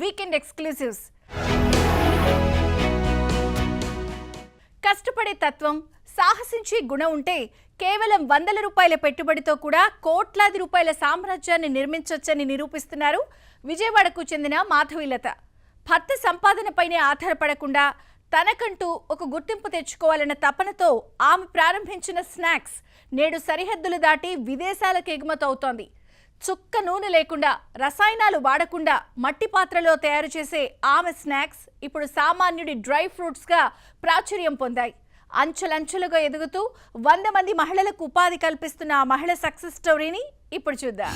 Weekend ఎక్స్క్లూసివ్స్. కష్టపడే తత్వం, సాహసించే గుణం ఉంటే కేవలం వందల రూపాయల పెట్టుబడితో కూడా కోట్లాది రూపాయల సామ్రాజ్యాన్ని నిర్మించొచ్చని నిరూపిస్తున్నారు విజయవాడకు చెందిన మాధవీలత. భర్త సంపాదనపైనే ఆధారపడకుండా తనకంటూ ఒక గుర్తింపు తెచ్చుకోవాలన్న తపనతో ఆమె ప్రారంభించిన స్నాక్స్ నేడు సరిహద్దులు దాటి విదేశాలకు ఎగుమతవుతోంది. చుక్క నూనె లేకుండా, రసాయనాలు వాడకుండా మట్టి పాత్రలో తయారు చేసే ఆమె స్నాక్స్ ఇప్పుడు సామాన్యుడి డ్రై ఫ్రూట్స్గా ప్రాచుర్యం పొందాయి. అంచెలంచెలుగా ఎదుగుతూ 100 మంది మహిళలకు ఉపాధి కల్పిస్తున్న ఆ మహిళ సక్సెస్ స్టోరీని ఇప్పుడు చూద్దాం.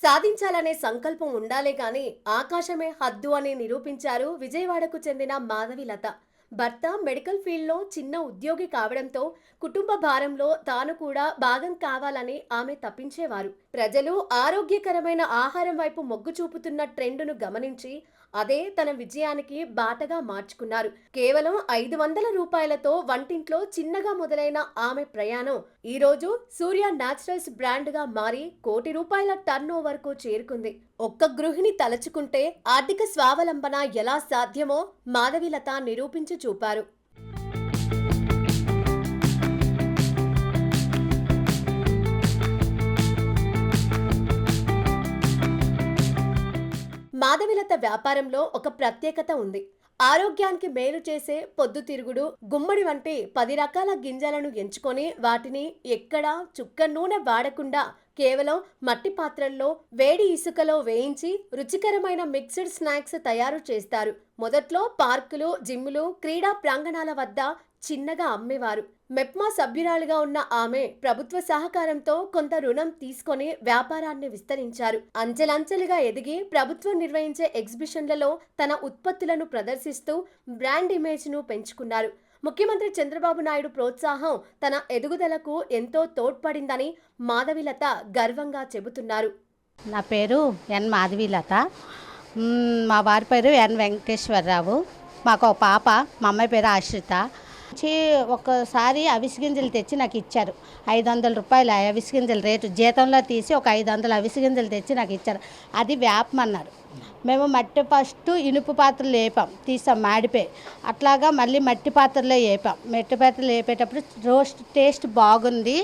సాధించాలనే సంకల్పం ఉండాలే కానీ ఆకాశమే హద్దు అని నిరూపించారు విజయవాడకు చెందిన మాధవీలత. భర్త మెడికల్ ఫీల్డ్లో చిన్న ఉద్యోగి కావడంతో కుటుంబ భారంలో తాను కూడా భాగం కావాలని ఆమె తప్పించేవారు. ప్రజలు ఆరోగ్యకరమైన ఆహారం వైపు మొగ్గు చూపుతున్న ట్రెండును గమనించి అదే తన విజయానికి బాటగా మార్చుకున్నారు. కేవలం 500 రూపాయలతో వంటింట్లో చిన్నగా మొదలైన ఆమె ప్రయాణం ఈ రోజు సూర్య న్యాచురల్స్ బ్రాండ్గా మారి కోటి రూపాయల టర్న్ ఓవర్కు చేరుకుంది. ఒక్క గృహిణి తలచుకుంటే ఆర్థిక స్వావలంబన ఎలా సాధ్యమో మాధవీలత నిరూపించి చూపారు. మాధవీలత వ్యాపారంలో ఒక ప్రత్యేకత ఉంది. ఆరోగ్యానికి మేలు చేసే పొద్దుతిరుగుడు, గుమ్మడి వంటి 10 రకాల గింజలను ఎంచుకొని వాటిని ఎక్కడా చుక్క నూనె వాడకుండా కేవలం మట్టి పాత్రల్లో వేడి ఇసుకలో వేయించి రుచికరమైన మిక్స్డ్ స్నాక్స్ తయారు చేస్తారు. మొదట్లో పార్కులు, జిమ్ములు, క్రీడా ప్రాంగణాల వద్ద చిన్నగా అమ్మేవారు. మెప్మా సభ్యురాలుగా ఉన్న ఆమె ప్రభుత్వ సహకారంతో కొంత రుణం తీసుకొని వ్యాపారాన్ని విస్తరించారు. అంచెలంచెలుగా ఎదిగి ప్రభుత్వం నిర్వహించే ఎగ్జిబిషన్లలో తన ఉత్పత్తులను ప్రదర్శిస్తూ బ్రాండ్ ఇమేజ్ను పెంచుకున్నారు. ముఖ్యమంత్రి చంద్రబాబు నాయుడు ప్రోత్సాహం తన ఎదుగుదలకు ఎంతో తోడ్పడిందని మాధవీలత గర్వంగా చెబుతున్నారు. నా పేరు ఎన్ మాధవీలత. మా వారి పేరు ఎన్ వెంకటేశ్వరరావు. మాకు ఒక పాప, మా అమ్మాయి పేరు ఆశ్రిత. ఒకసారి అవిసె గింజలు తెచ్చి నాకు ఇచ్చారు. 500 రూపాయలు అవిసె గింజల రేటు జీతంలో తీసి ఒక 500 అవిసె గింజలు తెచ్చి నాకు ఇచ్చారు. అది వేపమన్నారు. మేము మట్టి ఫస్ట్ ఇనుపు పాత్రలు వేపాం, తీసాం మాడిపోయి. అట్లాగా మళ్ళీ మట్టి పాత్రలో వేపాం. మట్టి పాత్రలు వేపేటప్పుడు రోస్ట్ టేస్ట్ బాగుంది.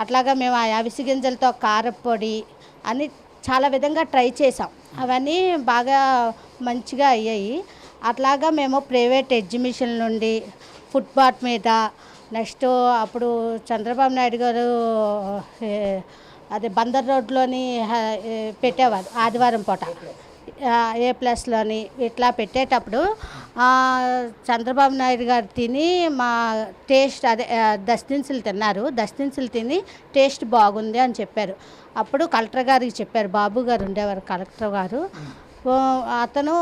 అట్లాగా మేము ఆ అవిసె గింజలతో కారపొడి అని చాలా విధంగా ట్రై చేసాం. అవన్నీ బాగా మంచిగా అయ్యాయి. అట్లాగా మేము ప్రైవేట్ ఎగ్జిబిషన్ నుండి ఫుట్పాత్ మీద, నెక్స్ట్ అప్పుడు చంద్రబాబు నాయుడు గారు అదే బందర్ రోడ్లోని పెట్టేవారు ఆదివారం పూట A+లోని ఇట్లా పెట్టేటప్పుడు చంద్రబాబు నాయుడు గారు తిని మా టేస్ట్ అదే దస్తీన్సులు తిన్నారు. దస్తీన్సులు తిని టేస్ట్ బాగుంది అని చెప్పారు. అప్పుడు కలెక్టర్ గారికి చెప్పారు. బాబు గారు ఉండేవారు కలెక్టర్ గారు. అతను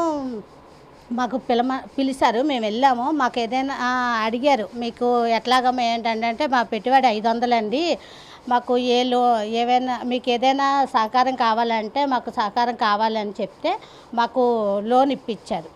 మాకు పిలిచారు. మేము వెళ్ళాము. మాకు ఏదైనా అడిగారు, మీకు ఎట్లాగమ్మా ఏంటంటే మా పెట్టుబడి 500 అండి, మాకు ఏవైనా మీకు ఏదైనా సహకారం కావాలంటే మాకు సహకారం కావాలని చెప్తే మాకు లోన్ ఇప్పించారు.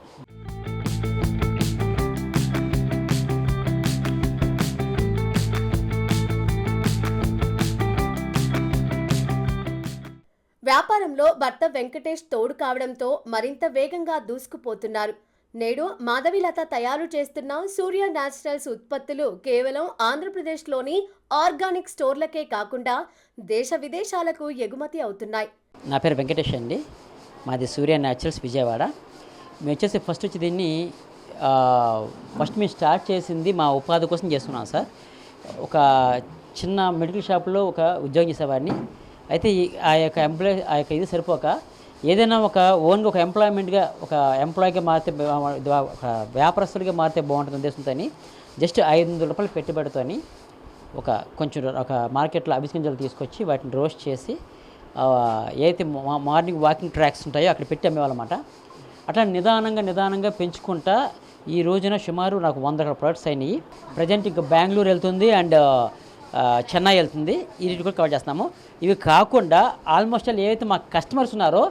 వ్యాపారంలో భర్త వెంకటేష్ తోడు కావడంతో మరింత వేగంగా దూసుకుపోతున్నారు. నేడు మాధవీలత తయారు చేస్తున్న సూర్య న్యాచురల్స్ ఉత్పత్తులు కేవలం ఆంధ్రప్రదేశ్లోని ఆర్గానిక్ స్టోర్లకే కాకుండా దేశ విదేశాలకు ఎగుమతి అవుతున్నాయి. నా పేరు వెంకటేష్ అండి. మాది సూర్య న్యాచురల్స్ విజయవాడ. మేము వచ్చేసి ఫస్ట్ దీన్ని మేము స్టార్ట్ చేసింది మా ఉపాధి కోసం చేస్తున్నాం సార్. ఒక చిన్న మెడికల్ షాప్లో ఒక ఉద్యోగం చేసేవాడిని. అయితే ఆ యొక్క ఇది సరిపోక ఏదైనా ఒక ఓన్గా ఒక ఎంప్లాయ్మెంట్గా ఒక ఎంప్లాయ్గా మారితే ఒక వ్యాపారస్తుడిగా మారితే బాగుంటుంది ఉద్దేశంతో జస్ట్ 500 రూపాయలు పెట్టుబడితో ఒక మార్కెట్లో అవిసె గింజలు తీసుకొచ్చి వాటిని రోస్ట్ చేసి ఏదైతే మార్నింగ్ వాకింగ్ ట్రాక్స్ ఉంటాయో అక్కడ పెట్టి అమ్మేవాళ్ళమాట. అట్లా నిదానంగా పెంచుకుంటా ఈ రోజున సుమారు నాకు 100 రకాల ప్రొడక్ట్స్ అయినాయి. ప్రజెంట్ ఇంకా బెంగళూరు వెళ్తుంది అండ్ చెన్నై వెళ్తుంది. ఈ రీతి కూడా కవర్ చేస్తున్నాము. ఇవి కాకుండా ఆల్మోస్ట్ ఏవైతే మా కస్టమర్స్ ఉన్నారో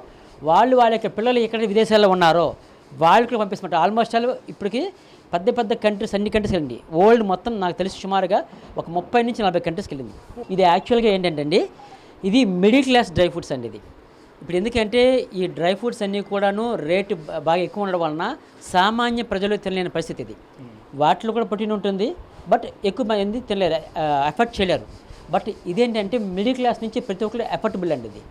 వాళ్ళ యొక్క పిల్లలు ఎక్కడ విదేశాల్లో ఉన్నారో వాళ్ళకి పంపిస్తున్నట్టు ఆల్మోస్ట్ ఇప్పటికి పెద్ద పెద్ద కంట్రీస్, అన్ని కంట్రీస్కి వెళ్ళింది. వరల్డ్ మొత్తం నాకు తెలిసి సుమారుగా ఒక 30 నుంచి 40 కంట్రీస్కి వెళ్ళింది. ఇది యాక్చువల్గా ఏంటంటే అండి, ఇది మిడిల్ క్లాస్ డ్రై ఫ్రూట్స్ అండి. ఇది ఇప్పుడు ఎందుకంటే ఈ డ్రై ఫ్రూట్స్ అన్నీ కూడాను రేటు బాగా ఎక్కువ ఉండడం వలన సామాన్య ప్రజలు తినలేని పరిస్థితి ఇది. వాటిలో కూడా ప్రోటీన్ ఉంటుంది, బట్ ఎక్కువ మంది తినలేరు, ఎఫర్ట్ చేయలేరు. బట్ ఇదేంటంటే మిడిల్ క్లాస్ నుంచి ప్రతి ఒక్కరు ఎఫర్టబుల్ అండి ఇది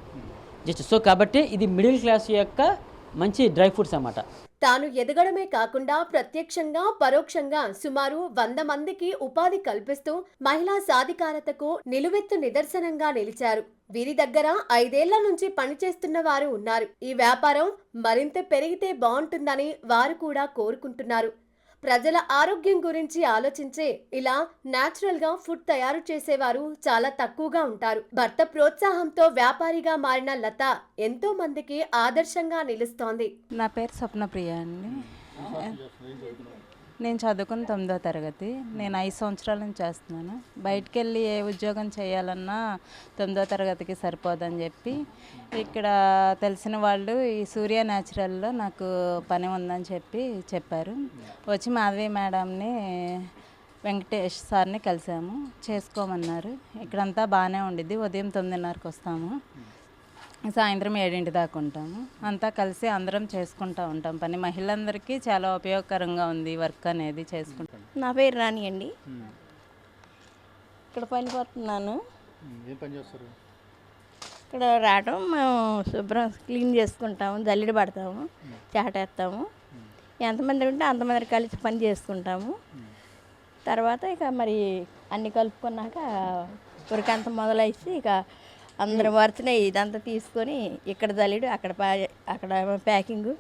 జస్ట్. సో కాబట్టి ఇది మిడిల్ క్లాస్ యొక్క మంచి డ్రై ఫ్రూట్స్ అన్నమాట. తాను ఎదగడమే కాకుండా ప్రత్యక్షంగా పరోక్షంగా సుమారు 100 మందికి ఉపాధి కల్పిస్తూ మహిళా సాధికారతకు నిలువెత్తు నిదర్శనంగా నిలిచారు. వీరి దగ్గర 5 ఏళ్ల నుంచి పనిచేస్తున్న వారు ఉన్నారు. ఈ వ్యాపారం మరింత పెరిగితే బాగుంటుందని వారు కూడా కోరుకుంటున్నారు. ప్రజల ఆరోగ్యం గురించి ఆలోచించే ఇలా న్యాచురల్ గా ఫుడ్ తయారు చేసేవారు చాలా తక్కువగా ఉంటారు. భర్త ప్రోత్సాహంతో వ్యాపారిగా మారిన లత ఎంతో మందికి ఆదర్శంగా నిలుస్తోంది. నా పేరు స్వప్నప్రియ అండి. నేను చదువుకుని 9వ తరగతి. నేను 5 సంవత్సరాల నుంచి చేస్తున్నాను. బయటికి వెళ్ళి ఏ ఉద్యోగం చేయాలన్నా 9వ తరగతికి సరిపోదని చెప్పి ఇక్కడ తెలిసిన వాళ్ళు ఈ సూర్య న్యాచురల్లో నాకు పని ఉందని చెప్పారు. వచ్చి మాధవి మేడంని, వెంకటేష్ సార్ని కలిసాము, చేసుకోమన్నారు. ఇక్కడంతా బాగానే ఉండిద్ది. ఉదయం 9:30కి వస్తాము, సాయంత్రం 7 దాకా ఉంటాము. అంతా కలిసి అందరం చేసుకుంటూ ఉంటాం పని. మహిళలందరికీ చాలా ఉపయోగకరంగా ఉంది వర్క్ అనేది చేసుకుంటాం. నా పేరు రాణి అండి. ఇక్కడ పని పోతున్నాను. ఏం పని చేస్తారు? ఇక్కడ రావడం మేము శుభ్రం క్లీన్ చేసుకుంటాము, జల్లెడ పడతాము, చాటేస్తాము. ఎంతమంది ఉంటే అంతమంది కలిసి పని చేసుకుంటాము. తర్వాత ఇక మరి అన్నీ కలుపుకున్నాక ఉరికంత మొదలైసి ఇక అందరం వరుసనే ఇదంతా తీసుకొని ఇక్కడ జల్లెడు, అక్కడ ప్యాకింగు,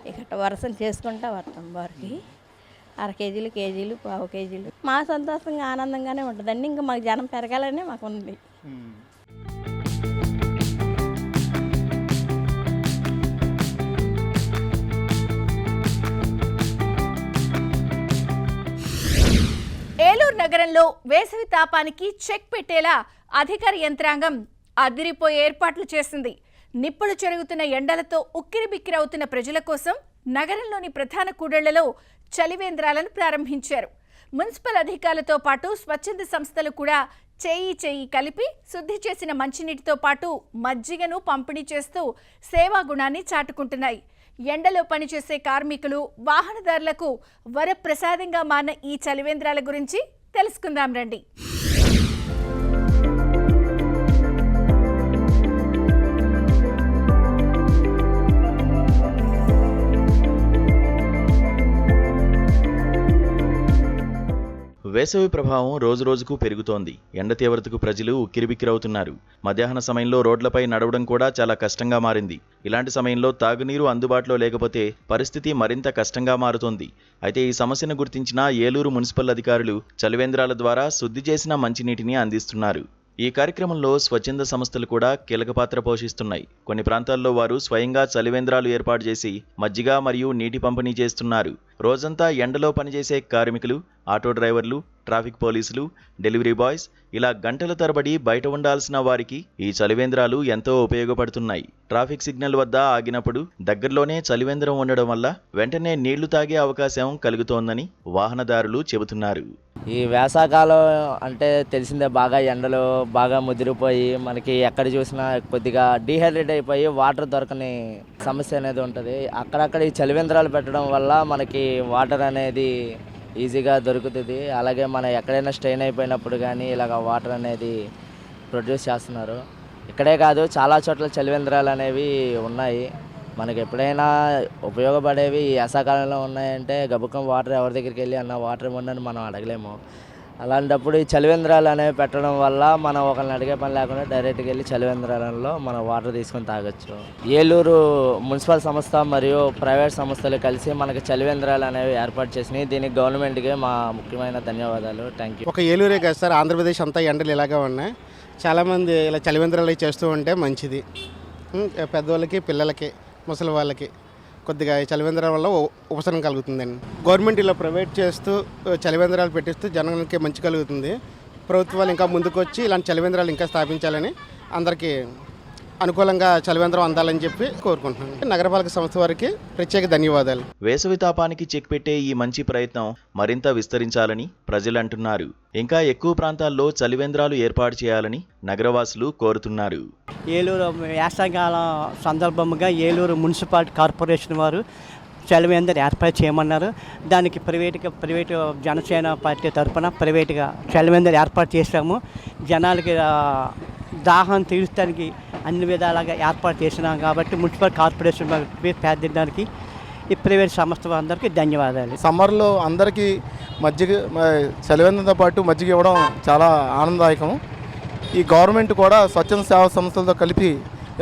ఇక్కడ వరుసను చేసుకుంటా వస్తాం. వారికి 1/2 కేజీలు, కేజీలు, 1/2 కేజీలు. మా సంతోషంగా ఆనందంగానే ఉంటుందండి. ఇంకా మాకు జనం పెరగాలనే మాకు ఉంది. ఏలూరు నగరంలో వేసవి తాపానికి చెక్ పెట్టేలా అధికార యంత్రాంగం అదిరిపోయే ఏర్పాట్లు చేసింది. నిప్పులు చెరుగుతున్న ఎండలతో ఉక్కిరిబిక్కిరవుతున్న ప్రజల కోసం నగరంలోని ప్రధాన కూడళ్లలో చలివేంద్రాలను ప్రారంభించారు. మున్సిపల్ అధికారులతో పాటు స్వచ్ఛంద సంస్థలు కూడా చేయి కలిపి శుద్ధి చేసిన మంచినీటితో పాటు మజ్జిగను పంపిణీ చేస్తూ సేవా గుణాన్ని చాటుకుంటున్నాయి. ఎండలో పనిచేసే కార్మికులు, వాహనదారులకు వరప్రసాదంగా మారిన ఈ చలివేంద్రాల గురించి తెలుసుకుందాం రండి. వేసవి ప్రభావం రోజురోజుకు పెరుగుతోంది. ఎండ తీవ్రతకు ప్రజలు ఉక్కిరిబిక్కిరవుతున్నారు. మధ్యాహ్న సమయంలో రోడ్లపై నడవడం కూడా చాలా కష్టంగా మారింది. ఇలాంటి సమయంలో తాగునీరు అందుబాటులో లేకపోతే పరిస్థితి మరింత కష్టంగా మారుతోంది. అయితే ఈ సమస్యను గుర్తించిన ఏలూరు మున్సిపల్ అధికారులు చలివేంద్రాల ద్వారా శుద్ధి చేసిన మంచినీటిని అందిస్తున్నారు. ఈ కార్యక్రమంలో స్వచ్ఛంద సంస్థలు కూడా కీలక పాత్ర పోషిస్తున్నాయి. కొన్ని ప్రాంతాల్లో వారు స్వయంగా చలివేంద్రాలు ఏర్పాటు చేసి మజ్జిగ మరియు నీటి పంపిణీ చేస్తున్నారు. రోజంతా ఎండలో పనిచేసే కార్మికులు, ఆటో డ్రైవర్లు, ట్రాఫిక్ పోలీసులు, డెలివరీ బాయ్స్ ఇలా గంటల తరబడి బయట ఉండాల్సిన వారికి ఈ చలివేంద్రాలు ఎంతో ఉపయోగపడుతున్నాయి. ట్రాఫిక్ సిగ్నల్ వద్ద ఆగినప్పుడు దగ్గరలోనే చలివేంద్రం ఉండడం వల్ల వెంటనే నీళ్లు తాగే అవకాశం కలుగుతోందని వాహనదారులు చెబుతున్నారు. ఈ వేసవకాలం అంటే తెలిసిందే, బాగా ఎండలు బాగా ముదిరిపోయి మనకి ఎక్కడ చూసినా కొద్దిగా డీహైడ్రేట్ అయిపోయి వాటర్ దొరకని సమస్య అనేది ఉంటుంది. అక్కడక్కడ ఈ చలివేంద్రాలు పెట్టడం వల్ల మనకి వాటర్ అనేది ఈజీగా దొరుకుతుంది. అలాగే మనం ఎక్కడైనా స్ట్రెయిన్ అయిపోయినప్పుడు కానీ ఇలాగ వాటర్ అనేది ప్రొడ్యూస్ చేస్తున్నారు. ఇక్కడే కాదు, చాలా చోట్ల చలివేంద్రాలు అనేవి ఉన్నాయి. మనకి ఎప్పుడైనా ఉపయోగపడేవి ఈ వేసవకాలంలో ఉన్నాయంటే గబుక్కం వాటర్ ఎవరి దగ్గరికి వెళ్ళి అన్న వాటర్ ఇవ్వండి మనం అడగలేము. అలాంటప్పుడు ఈ చలివేంద్రాలు అనేవి పెట్టడం వల్ల మనం ఒకరిని అడిగే పని లేకుండా డైరెక్ట్గా వెళ్ళి చలివేంద్రాలలో మనం వాటర్ తీసుకొని తాగొచ్చు. ఏలూరు మున్సిపల్ సంస్థ మరియు ప్రైవేట్ సంస్థలు కలిసి మనకి చలివేంద్రాలు అనేవి ఏర్పాటు చేసినాయి. దీనికి గవర్నమెంట్కి మా ముఖ్యమైన ధన్యవాదాలు. Thank you. ఒక ఏలూరే కాదు సార్, ఆంధ్రప్రదేశ్ అంతా ఎండలు ఇలాగే ఉన్నాయి. చాలామంది ఇలా చలివేంద్రాలు చేస్తూ ఉంటే మంచిది. పెద్దవాళ్ళకి, పిల్లలకి, ముసలి వాళ్ళకి కొద్దిగా చలివేంద్రాల వల్ల ఉపశమనం కలుగుతుందండి. గవర్నమెంట్ ఇలా ప్రైవేట్ చేస్తూ చలివేంద్రాలు పెట్టిస్తూ జనానికి మంచి కలుగుతుంది. ప్రభుత్వాలు ఇంకా ముందుకు వచ్చి ఇలాంటి చలివేంద్రాలు ఇంకా స్థాపించాలని అందరికీ అనుకూలంగా చలివేంద్రం అందాలని చెప్పి కోరుకుంటున్నాను. నగరపాలక సంస్థ వారికి ప్రత్యేక ధన్యవాదాలు. వేసవి తాపానికి చెక్ పెట్టే ఈ మంచి ప్రయత్నం మరింత విస్తరించాలని ప్రజలు అంటున్నారు. ఇంకా ఎక్కువ ప్రాంతాల్లో చలివేంద్రాలు ఏర్పాటు చేయాలని నగరవాసులు కోరుతున్నారు. ఏలూరు వేసవికాలం సందర్భంగా ఏలూరు మున్సిపాలిటీ కార్పొరేషన్ వారు చలివేంద్రం ఏర్పాటు చేయమన్నారు. దానికి ప్రైవేటు జనసేన పార్టీ తరఫున ప్రైవేటుగా చలివేంద్రం ఏర్పాటు చేశాము. జనాలకి దాహం తీర్చడానికి అన్ని విధాలుగా ఏర్పాటు చేసినాం కాబట్టి మున్సిపల్ కార్పొరేషన్ పేర్కొనడానికి ఈ ప్రైవేట్ సంస్థ అందరికీ ధన్యవాదాలు. సమ్మర్లో అందరికీ మజ్జిగ చలివేంద్రంతో పాటు మజ్జిగ ఇవ్వడం చాలా ఆనందదాయకం. ఈ గవర్నమెంట్ కూడా స్వచ్ఛంద సేవా సంస్థలతో కలిపి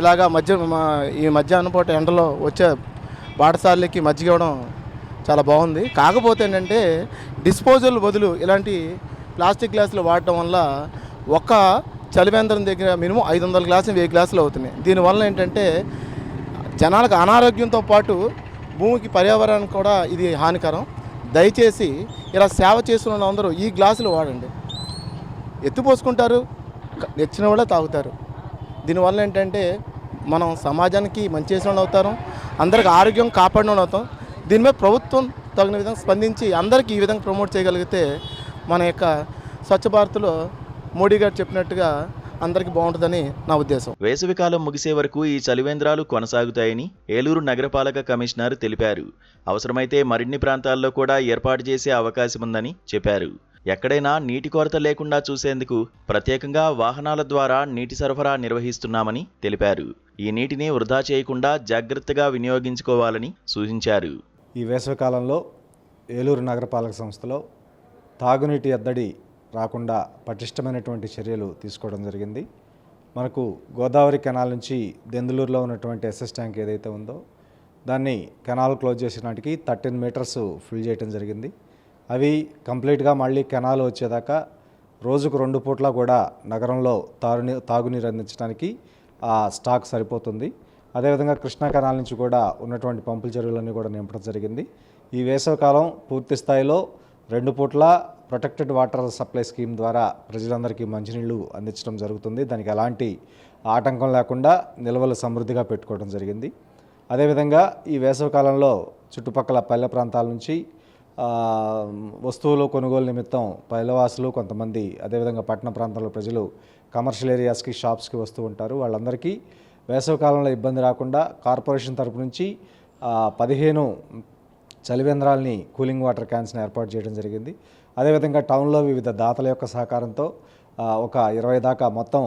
ఇలాగా ఈ మధ్యాహ్నం పూట ఎండలో వచ్చే బాటసార్లకి మజ్జిగ ఇవ్వడం చాలా బాగుంది. కాకపోతే ఏంటంటే డిస్పోజల్ బదులు ఇలాంటి ప్లాస్టిక్ గ్లాసులు వాడటం వల్ల ఒక్క చలివేంద్రం దగ్గర మినిమం 500 గ్లాసులు 1000 గ్లాసులు అవుతున్నాయి. దీనివల్ల ఏంటంటే జనాలకు అనారోగ్యంతో పాటు భూమికి పర్యావరణానికి కూడా ఇది హానికరం. దయచేసి ఇలా సేవ చేస్తున్న అందరూ ఈ గ్లాసులు వాడండి. ఎత్తుపోసుకుంటారు, నచ్చిన వాళ్ళే తాగుతారు. దీనివల్ల ఏంటంటే మనం సమాజానికి మంచి చేసిన వాళ్ళు అవుతారు, అందరికి ఆరోగ్యం కాపాడిన వాళ్ళు అవుతాం. దీని మీద ప్రభుత్వం తగిన విధంగా స్పందించి అందరికీ ఈ విధంగా ప్రమోట్ చేయగలిగితే మన యొక్క స్వచ్ఛ భారత్లో మోడీ గారు చెప్పినట్టుగా అందరికీ బాగుంటుందని నా ఉద్దేశం. వేసవికాలం ముగిసే వరకు ఈ చలివేంద్రాలు కొనసాగుతాయని ఏలూరు నగరపాలక కమిషనర్ తెలిపారు. అవసరమైతే మరిన్ని ప్రాంతాల్లో కూడా ఏర్పాటు చేసే అవకాశం ఉందని చెప్పారు. ఎక్కడైనా నీటి కొరత లేకుండా చూసేందుకు ప్రత్యేకంగా వాహనాల ద్వారా నీటి సరఫరా నిర్వహిస్తున్నామని తెలిపారు. ఈ నీటిని వృధా చేయకుండా జాగ్రత్తగా వినియోగించుకోవాలని సూచించారు. ఈ వేసవికాలంలో ఏలూరు నగరపాలక సంస్థలో తాగునీటి ఎద్దడి రాకుండా పటిష్టమైనటువంటి చర్యలు తీసుకోవడం జరిగింది. మనకు గోదావరి కెనాల్ నుంచి దెందులూరులో ఉన్నటువంటి ఎస్ఎస్ ట్యాంక్ ఏదైతే ఉందో దాన్ని కెనాల్ క్లోజ్ చేసిన నాటికి 13 మీటర్స్ ఫిల్ చేయడం జరిగింది. అవి కంప్లీట్గా మళ్ళీ కెనాల్ వచ్చేదాకా రోజుకు 2 పూట్ల కూడా నగరంలో తాగునీరు అందించడానికి ఆ స్టాక్ సరిపోతుంది. అదేవిధంగా కృష్ణా కెనాల్ నుంచి కూడా ఉన్నటువంటి పంపుల చెరువులన్నీ కూడా నింపడం జరిగింది. ఈ వేసవికాలం పూర్తి స్థాయిలో 2 పూట్ల ప్రొటెక్టెడ్ వాటర్ సప్లై స్కీమ్ ద్వారా ప్రజలందరికీ మంచినీళ్లు అందించడం జరుగుతుంది. దానికి ఎలాంటి ఆటంకం లేకుండా నిల్వలు సమృద్ధిగా పెట్టుకోవడం జరిగింది. అదేవిధంగా ఈ వేసవికాలంలో చుట్టుపక్కల పల్లె ప్రాంతాల నుంచి వస్తువులు కొనుగోలు నిమిత్తం పల్లెవాసులు కొంతమంది, అదేవిధంగా పట్టణ ప్రాంతాల్లో ప్రజలు కమర్షియల్ ఏరియాస్కి షాప్స్కి వస్తూ ఉంటారు. వాళ్ళందరికీ వేసవికాలంలో ఇబ్బంది రాకుండా కార్పొరేషన్ తరపు నుంచి 15 చలివేంద్రాలని కూలింగ్ వాటర్ క్యాన్స్ని ఏర్పాటు చేయడం జరిగింది. అదేవిధంగా టౌన్లో వివిధ దాతల యొక్క సహకారంతో ఒక 20 దాకా మొత్తం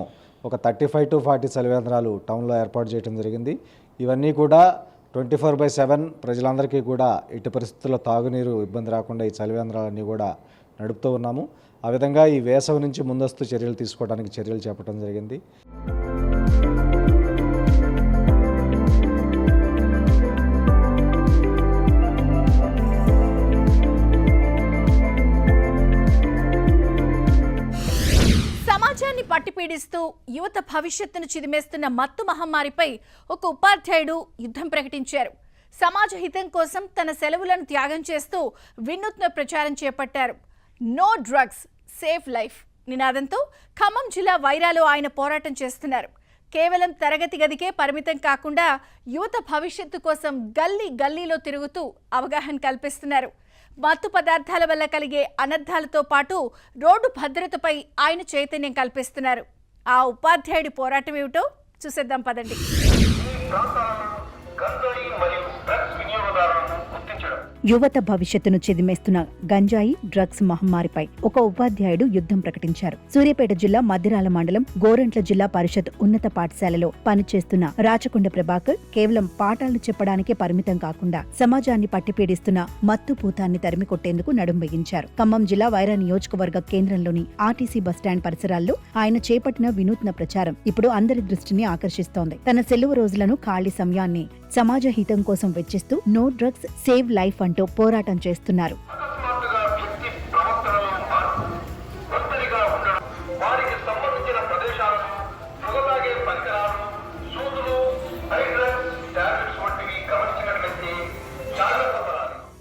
ఒక 35 to 40 చలివేంద్రాలు టౌన్లో ఏర్పాటు చేయడం జరిగింది. ఇవన్నీ కూడా 24/7 ప్రజలందరికీ కూడా ఎట్టి పరిస్థితుల్లో తాగునీరు ఇబ్బంది రాకుండా ఈ చలివేంద్రాలన్నీ కూడా నడుపుతూ ఉన్నాము. ఆ విధంగా ఈ వేసవి నుంచి ముందస్తు చర్యలు తీసుకోవడానికి చర్యలు చేపట్టడం జరిగింది. సమాజాన్ని పట్టిపీడిస్తూ యువత భవిష్యత్తును చిదిమేస్తున్న మత్తు మహమ్మారిపై ఒక ఉపాధ్యాయుడు యుద్ధం ప్రకటించారు. సమాజ హితం కోసం తన సెలవులను త్యాగం చేస్తూ వినూత్న ప్రచారం చేపట్టారు. నో డ్రగ్స్, సేవ్ లైఫ్ నినాదంతో ఖమ్మం జిల్లా వైరాలో ఆయన పోరాటం చేస్తున్నారు. కేవలం తరగతి గదికే పరిమితం కాకుండా యువత భవిష్యత్తు కోసం గల్లీ గల్లీలో తిరుగుతూ అవగాహన కల్పిస్తున్నారు. మత్తు పదార్థాల వల్ల కలిగే అనర్థాలతో పాటు రోడ్డు భద్రతపై ఆయన చైతన్యం కల్పిస్తున్నారు. ఆ ఉపాధ్యాయుడి పోరాటం ఏమిటో చూసేద్దాం పదండి. యువత భవిష్యత్తును చిదిమేస్తున్న గంజాయి, డ్రగ్స్ మహమ్మారిపై ఒక ఉపాధ్యాయుడు యుద్ధం ప్రకటించారు. సూర్యాపేట జిల్లా మద్దిరాల మండలం గోరంట్ల జిల్లా పరిషత్ ఉన్నత పాఠశాలలో పనిచేస్తున్న రాచకొండ ప్రభాకర్ కేవలం పాఠాలు చెప్పడానికే పరిమితం కాకుండా సమాజాన్ని పట్టిపీడిస్తున్న మత్తు పూతాన్ని తరిమికొట్టేందుకు నడుం బిగించారు. ఖమ్మం జిల్లా వైరా నియోజకవర్గ కేంద్రంలోని ఆర్టీసీ బస్టాండ్ పరిసరాల్లో ఆయన చేపట్టిన వినూత్న ప్రచారం ఇప్పుడు అందరి దృష్టిని ఆకర్షిస్తోంది. తన సెలవు రోజులను ఖాళీ సమయాన్ని సమాజ హితం కోసం వెచ్చిస్తూ నో డ్రగ్స్, సేవ్ లైఫ్ అంటూ పోరాటం చేస్తున్నారు.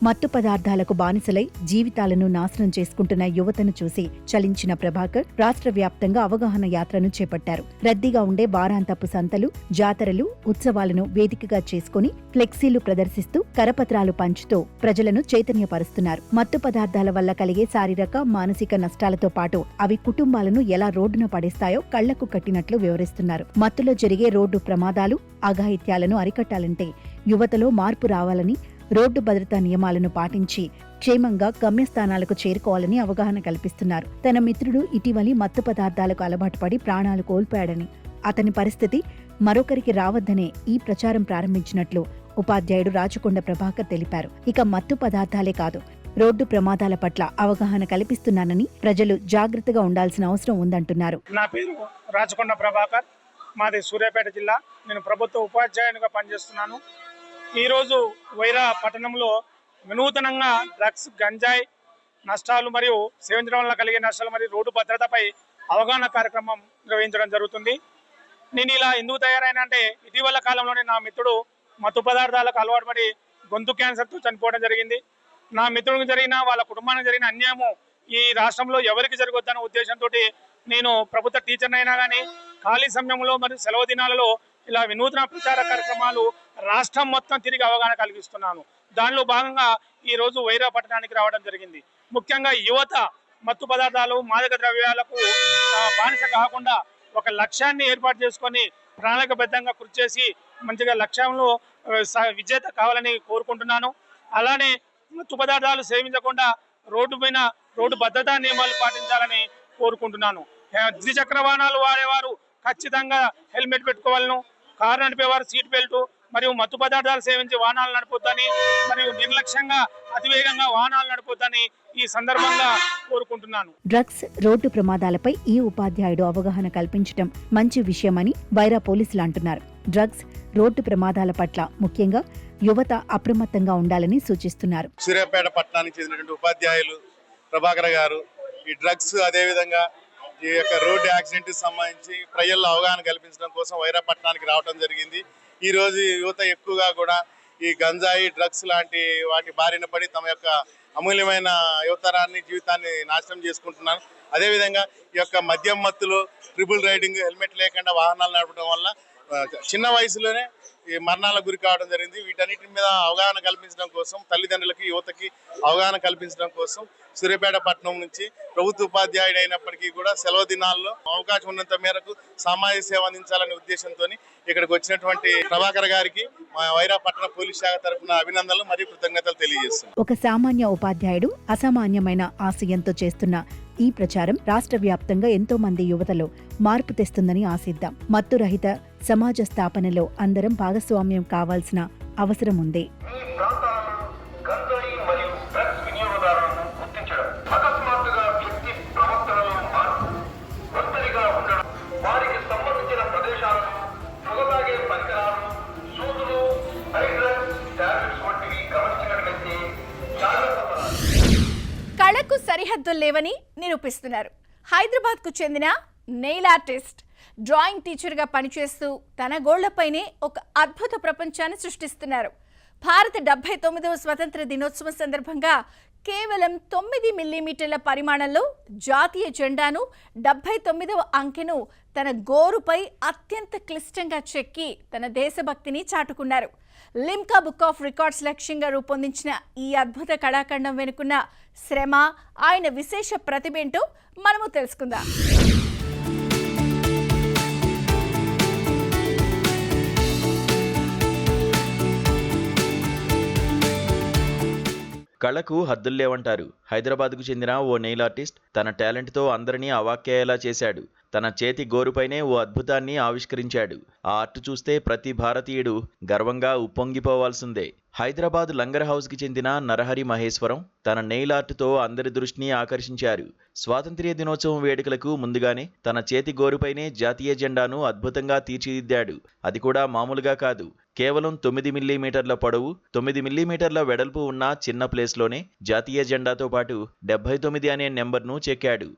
మత్తు పదార్థాలకు బానిసలై జీవితాలను నాశనం చేసుకుంటున్న యువతను చూసి చలించిన ప్రభాకర్ రాష్ట్ర వ్యాప్తంగా అవగాహన యాత్రను చేపట్టారు. రద్దీగా ఉండే వారాంతపు సంతలు, జాతరలు, ఉత్సవాలను వేదికగా చేసుకుని ఫ్లెక్సీలు ప్రదర్శిస్తూ కరపత్రాలు పంచుతూ ప్రజలను చైతన్యపరుస్తున్నారు. మత్తు పదార్థాల వల్ల కలిగే శారీరక, మానసిక నష్టాలతో పాటు అవి కుటుంబాలను ఎలా రోడ్డున పడేస్తాయో కళ్లకు కట్టినట్లు వివరిస్తున్నారు. మత్తులో జరిగే రోడ్డు ప్రమాదాలు, అఘాయిత్యాలను అరికట్టాలంటే యువతలో మార్పు రావాలని, రోడ్డు భద్రతా నియమాలను పాటించి క్షేమంగా గమ్యస్థానాలకు చేరుకోవాలని అవగాహన కల్పిస్తున్నారు. తన మిత్రుడు ఇటీవలి మత్తు పదార్థాలకు అలవాటు పడి ప్రాణాలు కోల్పోయాడని, అతని పరిస్థితి మరొకరికి రావద్దనే ఈ ప్రచారం ప్రారంభించినట్లు ఉపాధ్యాయుడు రాచకొండ ప్రభాకర్ తెలిపారు. ఇక మత్తు పదార్థాలే కాదు, రోడ్డు ప్రమాదాల పట్ల అవగాహన కల్పిస్తున్నానని, ప్రజలు జాగ్రత్తగా ఉండాల్సిన అవసరం ఉందంటున్నారు. నా పేరు రాచకొండ ప్రభాకర్, మాది సూర్యాపేట జిల్లా. నేను ప్రభుత్వ ఉపాధ్యాయునిగా పనిచేస్తున్నాను. ఈరోజు వైరా పట్టణంలో వినూతనంగా డ్రగ్స్, గంజాయి నష్టాలు మరియు సేవించడం వల్ల కలిగే నష్టాలు మరియు రోడ్డు భద్రతపై అవగాహన కార్యక్రమం నిర్వహించడం జరుగుతుంది. నేను ఇలా ఎందుకు తయారైనా అంటే, ఇటీవల కాలంలోనే నా మిత్రుడు మత్తు పదార్థాలకు అలవాటు పడి గొంతు క్యాన్సర్తో చనిపోవడం జరిగింది. నా మిత్రుడికి జరిగిన, వాళ్ళ కుటుంబానికి జరిగిన అన్యాయము ఈ రాష్ట్రంలో ఎవరికి జరగొద్దన్న ఉద్దేశంతో నేను ప్రభుత్వ టీచర్ని అయినా కానీ ఖాళీ సమయంలో మరియు సెలవు దినాలలో ఇలా వినూత్న ప్రచార కార్యక్రమాలు రాష్ట్రం మొత్తం తిరిగి అవగాహన కలిగిస్తున్నాను. దానిలో భాగంగా ఈరోజు వైరా పట్టణానికి రావడం జరిగింది. ముఖ్యంగా యువత మత్తు పదార్థాలు, మాదక ద్రవ్యాలకు బానిస కాకుండా ఒక లక్ష్యాన్ని ఏర్పాటు చేసుకొని ప్రణాళికబద్ధంగా కృషి చేసి మంచిగా లక్ష్యంలో విజేత కావాలని కోరుకుంటున్నాను. అలానే మత్తు పదార్థాలు సేవించకుండా రోడ్డు భద్రతా నియమాలు పాటించాలని కోరుకుంటున్నాను. ద్విచక్ర వాహనాలు వాడేవారు ఖచ్చితంగా హెల్మెట్ పెట్టుకోవాలను, కారు నడిపేవారు సీట్ బెల్ట్, మరియు మత్తు పదార్థాలు సేవించి వాహనాలు నడపొద్దని, మరియు నిర్లక్ష్యంగా అతివేగంగా వాహనాలు నడపొద్దని ఈ సందర్భంగా కోరుకుంటున్నాను. డ్రగ్స్, రోడ్డు ప్రమాదాలపై ఈ ఉపాధ్యాయుడు అవగాహన కల్పించడం మంచి విషయమని వైరా పోలీసులు అంటున్నారు. డ్రగ్స్, రోడ్డు ప్రమాదాల పట్ల ముఖ్యంగా యువత అప్రమత్తంగా ఉండాలని సూచిస్తున్నారు. సూర్యాపేట పట్టణానికి చెందినటువంటి ఉపాధ్యాయులు ప్రభాకర్ గారు ఈ డ్రగ్స్, అదేవిధంగా ఈ యొక్క రోడ్డు యాక్సిడెంట్కి సంబంధించి ప్రజల్లో అవగాహన కల్పించడం కోసం వైరా పట్టణానికి రావడం జరిగింది. ఈరోజు యువత ఎక్కువగా కూడా ఈ గంజాయి, డ్రగ్స్ లాంటి వాటి బారిన పడి తమ యొక్క అమూల్యమైన యువతరాన్ని, జీవితాన్ని నాశనం చేసుకుంటున్నారు. అదేవిధంగా ఈ యొక్క మద్యం మత్తులో ట్రిపుల్ రైడింగ్, హెల్మెట్ లేకుండా వాహనాలు నడపడం వల్ల చిన్న వయసులోనే ఈ మరణాలకు గురి కావడం జరిగింది. వీటన్నిటి మీద అవగాహన కల్పించడం కోసం, తల్లిదండ్రులకి, యువతకి అవగాహన కల్పించడం కోసం సూర్యాపేట పట్టణం నుంచి ప్రభుత్వ ఉపాధ్యాయుడు అయినప్పటికీ కూడా సెలవు దినాల్లో అవకాశం ఉన్నంత మేరకు సామాజిక సేవ అందించాలనే ఉద్దేశంతో ఇక్కడికి వచ్చినటువంటి ప్రభాకర్ గారికి మా వైరా పట్టణ పోలీస్ శాఖ తరఫున అభినందనలు మరియు కృతజ్ఞతలు తెలియజేస్తున్నాం. ఒక సామాన్య ఉపాధ్యాయుడు అసామాన్యమైన ఆశయంతో చేస్తున్న ఈ ప్రచారం రాష్ట్ర వ్యాప్తంగా ఎంతో మంది యువతలో మార్పు తెస్తుందని ఆశిద్దాం. మత్తు రహిత సమాజ స్థాపనలో అందరం భాగస్వామ్యం కావాల్సిన అవసరం ఉంది. కళకు సరిహద్దులు లేవని నిరూపిస్తున్నారు. హైదరాబాద్కు చెందిన నెయిల్ ఆర్టిస్ట్ డ్రాయింగ్ టీచర్గా పనిచేస్తూ తన గోళ్లపైనే ఒక అద్భుత ప్రపంచాన్ని సృష్టిస్తున్నారు. భారత 79వ స్వతంత్ర దినోత్సవం సందర్భంగా కేవలం 9 మిల్లీమీటర్ల పరిమాణంలో జాతీయ జెండాను, 79వ అంకెను తన గోరుపై అత్యంత క్లిష్టంగా చెక్కి తన దేశభక్తిని చాటుకున్నారు. లిమ్కా బుక్ ఆఫ్ రికార్డ్స్ లక్ష్యంగా రూపొందించిన ఈ అద్భుత కళాఖండం వెనుకున్న శ్రమ, ఆయన విశేష ప్రతిభేంటో మనము తెలుసుకుందాం. కళకు హద్దుల్లేవంటారు. హైదరాబాద్కు చెందిన ఓ నెయిల్ ఆర్టిస్ట్ తన టాలెంట్తో అందరినీ అవాక్కేయేలా చేశాడు. తన చేతి గోరుపైనే ఓ అద్భుతాన్ని ఆవిష్కరించాడు. ఆ ఆర్ట్ చూస్తే ప్రతి భారతీయుడు గర్వంగా ఉప్పొంగిపోవాల్సిందే. హైదరాబాద్ లంగర్ హౌస్కి చెందిన నరహరి మహేశ్వరం తన నెయిల్ ఆర్ట్తో అందరి దృష్టిని ఆకర్షించారు. స్వాతంత్ర్య దినోత్సవం వేడుకలకు ముందుగానే తన చేతి గోరుపైనే జాతీయ జెండాను అద్భుతంగా తీర్చిదిద్దాడు. అది కూడా మామూలుగా కాదు. కేవలం 9 మిల్లీమీటర్ల పొడవు, 9 మిల్లీమీటర్ల వెడల్పు ఉన్న చిన్న ప్లేస్లోనే జాతీయ జెండాతో పాటు 79 అనే నెంబర్ను చెక్కాడు.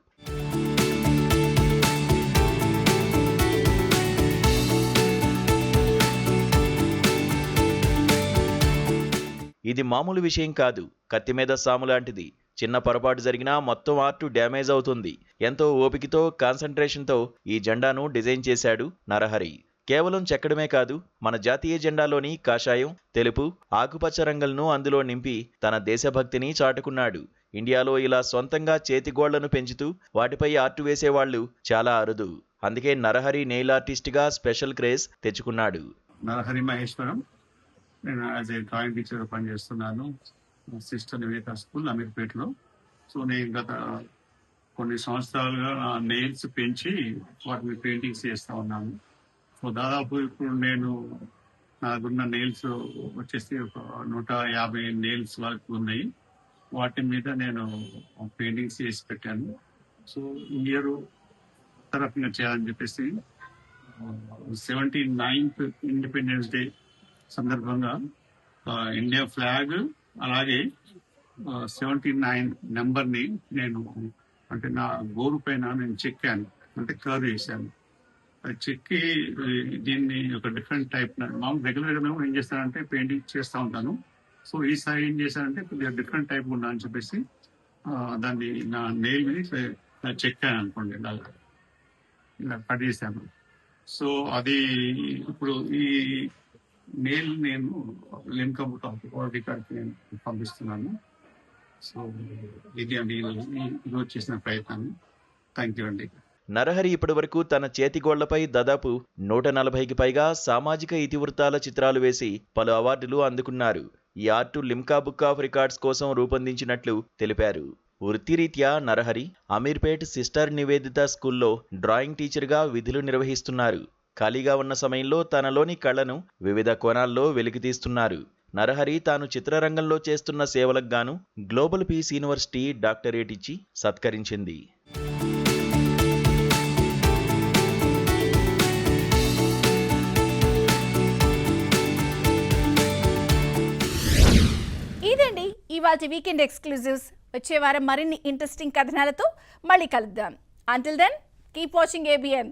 ఇది మామూలు విషయం కాదు, కత్తి మీద సాము లాంటిది. చిన్న పొరపాటు జరిగినా మొత్తం ఆర్టు డ్యామేజ్ అవుతుంది. ఎంతో ఓపికతో, కాన్సంట్రేషన్తో ఈ జెండాను డిజైన్ చేశాడు నరహరి. కేవలం చెక్కడమే కాదు, మన జాతీయ జెండాలోని కాషాయం, తెలుపు, ఆకుపచ్చ రంగులను అందులో నింపి తన దేశభక్తిని చాటుకున్నాడు. ఇండియాలో ఇలా సొంతంగా చేతిగోళ్లను పెంచుతూ వాటిపై ఆర్టు వేసేవాళ్లు చాలా అరుదు. అందుకే నరహరి నెయిల్ ఆర్టిస్ట్గా స్పెషల్ క్రేజ్ తెచ్చుకున్నాడు. నరహరి మహేశ్వరం. నేను యాజ్ ఏ డ్రాయింగ్ టీచర్ పనిచేస్తున్నాను సిస్టర్ నివేదిత స్కూల్ అమీర్పేటలో. సో నేను గత కొన్ని సంవత్సరాలుగా నెయిల్స్ పెంచి వాటిని పెయింటింగ్స్ చేస్తూ ఉన్నాను. సో దాదాపు ఇప్పుడు నాకున్న నెయిల్స్ వచ్చేసి ఒక 150 నెయిల్స్ వరకు ఉన్నాయి. వాటి మీద నేను పెయింటింగ్స్ చేసి పెట్టాను. సో ఇయర్ తరఫున చేయాలని చెప్పేసి 79th ఇండిపెండెన్స్ డే సందర్భంగా ఇండియా ఫ్లాగ్ అలాగే 79 నెంబర్ని నేను అంటే నా గోరు పైన నేను చెక్కాను, అంటే కర్వ్ చేశాను. అది చెక్కి దీన్ని ఒక డిఫరెంట్ టైప్ మామూలు రెగ్యులర్గా మేము ఏం చేస్తానంటే పెయింటింగ్ చేస్తూ ఉంటాను. సో ఈసారి ఏం చేశానంటే కొద్దిగా డిఫరెంట్ టైప్ ఉన్నా అని చెప్పేసి దాన్ని నా నెయిల్ మీద చెక్కాను అనుకోండి, ఇలా కట్ చేశాను. సో అది ఇప్పుడు ఈ నెయిల్ నేను లింక్ రికార్డ్కి నేను పంపిస్తున్నాను. సో ఇది అండి ఈరోజు చేసిన ప్రయత్నం. థ్యాంక్ యూ అండి. నరహరి ఇప్పటివరకు తన చేతిగోళ్లపై దాదాపు 140కి పైగా సామాజిక ఇతివృత్తాల చిత్రాలు వేసి పలు అవార్డులు అందుకున్నారు. ఈ art Limca book of records కోసం రూపొందించినట్లు తెలిపారు. వృత్తిరీత్యా నరహరి అమీర్పేట్ సిస్టర్ నివేదిత స్కూల్లో డ్రాయింగ్ టీచర్గా విధులు నిర్వహిస్తున్నారు. ఖాళీగా ఉన్న సమయంలో తనలోని కళను వివిధ కోణాల్లో వెలికితీస్తున్నారు. నరహరి తాను చిత్రరంగంలో చేస్తున్న సేవలకు గాను గ్లోబల్ పీస్ యూనివర్సిటీ డాక్టరేట్ ఇచ్చి సత్కరించింది. ఇదండి ఇవాల్టి వీకెండ్ ఎక్స్క్లూజివ్స్. వచ్చే వారం మరిన్ని ఇంట్రెస్టింగ్ కథనాలతో మళ్ళీ కలుద్దాం. Until then keep watching ABN.